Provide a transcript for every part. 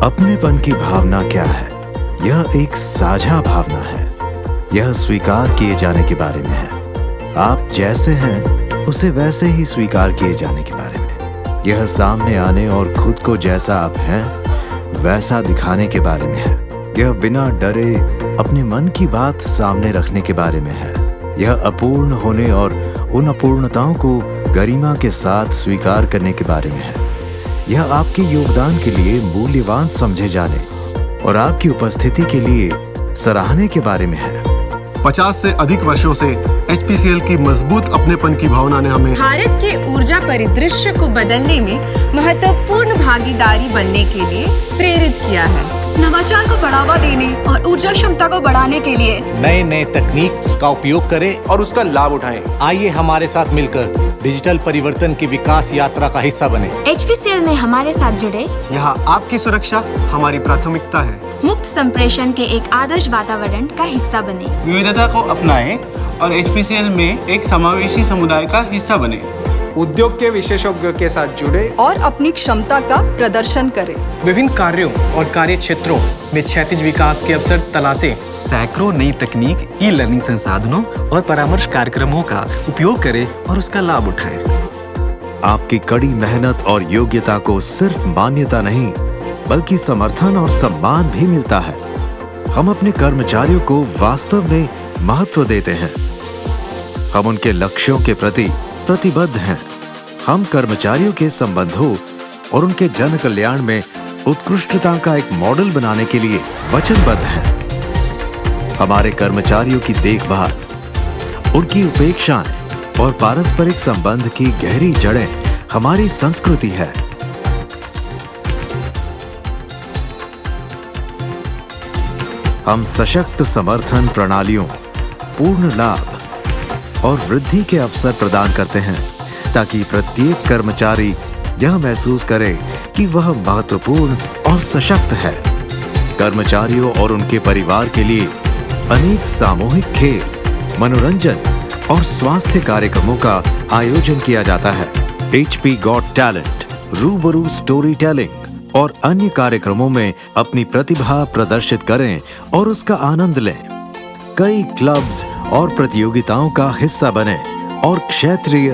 अपनेपन की भावना क्या है? यह एक साझा भावना है। यह स्वीकार किए जाने के बारे में है। आप जैसे हैं उसे वैसे ही स्वीकार किए जाने के बारे में। यह सामने आने और खुद को जैसा आप हैं वैसा दिखाने के बारे में है। यह बिना डरे अपने मन की बात सामने रखने के बारे में है। यह अपूर्ण होने और उन अपूर्णताओं को गरिमा के साथ स्वीकार करने के बारे में है। यह आपके योगदान के लिए मूल्यवान समझे जाने और आपकी उपस्थिति के लिए सराहने के बारे में है। 50 से अधिक वर्षों से HPCL की मजबूत अपनेपन की भावना ने हमें भारत के ऊर्जा परिदृश्य को बदलने में महत्वपूर्ण भागीदारी बनने के लिए प्रेरित किया है। नवाचार को बढ़ावा देने और ऊर्जा क्षमता को बढ़ाने के लिए नए नए तकनीक का उपयोग करें और उसका लाभ उठाएं। आइए हमारे साथ मिलकर डिजिटल परिवर्तन की विकास यात्रा का हिस्सा बने। HPCL में हमारे साथ जुड़े। यहाँ आपकी सुरक्षा हमारी प्राथमिकता है। मुक्त संप्रेषण के एक आदर्श वातावरण का हिस्सा बने। विविधता को अपनाएं और HPCL में एक समावेशी समुदाय का हिस्सा बने। उद्योग के विशेषज्ञों के साथ जुड़े और अपनी क्षमता का प्रदर्शन करें। विभिन्न कार्यों और कार्य क्षेत्रों में क्षैतिज विकास के अवसर तलाशें। सैकड़ों नई तकनीक, ई-लर्निंग संसाधनों और परामर्श कार्यक्रमों का उपयोग करें और उसका लाभ उठाएं। आपकी कड़ी मेहनत और योग्यता को सिर्फ मान्यता नहीं बल्कि समर्थन और सम्मान भी मिलता है। हम अपने कर्मचारियों को वास्तव में महत्व देते हैं। हम उनके लक्ष्यों के प्रति प्रतिबद्ध हैं। हम कर्मचारियों के संबंधों और उनके जन कल्याण में उत्कृष्टता का एक मॉडल बनाने के लिए वचनबद्ध हैं। हमारे कर्मचारियों की देखभाल, उनकी उपेक्षाएं और पारस्परिक संबंध की गहरी जड़ें हमारी संस्कृति है। हम सशक्त समर्थन प्रणालियों, पूर्ण लाभ और वृद्धि के अवसर प्रदान करते हैं ताकि प्रत्येक कर्मचारी यह महसूस करे कि वह महत्वपूर्ण और सशक्त है। कर्मचारियों और उनके परिवार के लिए अनेक सामूहिक खेल, मनोरंजन और स्वास्थ्य कार्यक्रमों का आयोजन किया जाता है। HP गॉट टैलेंट, रूबरू स्टोरी टेलिंग और अन्य कार्यक्रमों में अपनी प्रतिभा प्रदर्शित करें और उसका आनंद लें। कई क्लब्स और प्रतियोगिताओं का हिस्सा बने और क्षेत्रीय,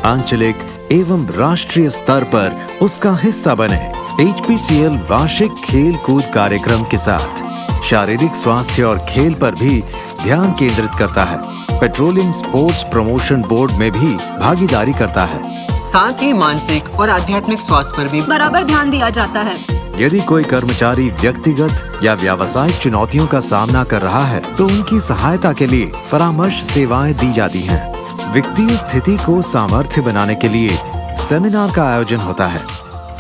आंचलिक एवं राष्ट्रीय स्तर पर उसका हिस्सा बने। HPCL वार्षिक खेल कूद कार्यक्रम के साथ शारीरिक स्वास्थ्य और खेल पर भी ध्यान केंद्रित करता है। पेट्रोलियम स्पोर्ट्स प्रमोशन बोर्ड में भी भागीदारी करता है। साथ ही मानसिक और आध्यात्मिक स्वास्थ्य पर भी बराबर ध्यान दिया जाता है। यदि कोई कर्मचारी व्यक्तिगत या व्यावसायिक चुनौतियों का सामना कर रहा है तो उनकी सहायता के लिए परामर्श सेवाएं दी जाती हैं। वित्तीय स्थिति को सामर्थ्य बनाने के लिए सेमिनार का आयोजन होता है।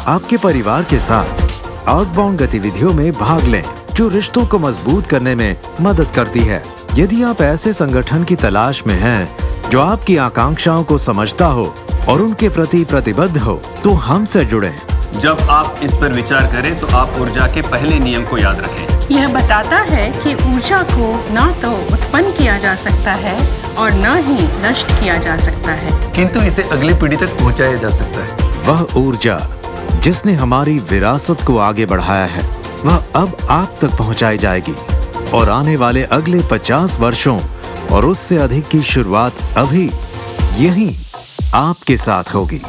आपके परिवार के साथ आउटबाउंड गतिविधियों में भाग लें जो रिश्तों को मजबूत करने में मदद करती है। यदि आप ऐसे संगठन की तलाश में हैं जो आपकी आकांक्षाओं को समझता हो और उनके प्रति प्रतिबद्ध हो तो हमसे जुड़ें। जब आप इस पर विचार करें तो आप ऊर्जा के पहले नियम को याद रखें। यह बताता है कि ऊर्जा को न तो उत्पन्न किया जा सकता है और न ही नष्ट किया जा सकता है, किंतु इसे अगली पीढ़ी तक पहुंचाया जा सकता है। वह ऊर्जा जिसने हमारी विरासत को आगे बढ़ाया है वह अब आप तक पहुंचाई जाएगी और आने वाले अगले 50 वर्षों और उससे अधिक की शुरुआत अभी यहीं आपके साथ होगी।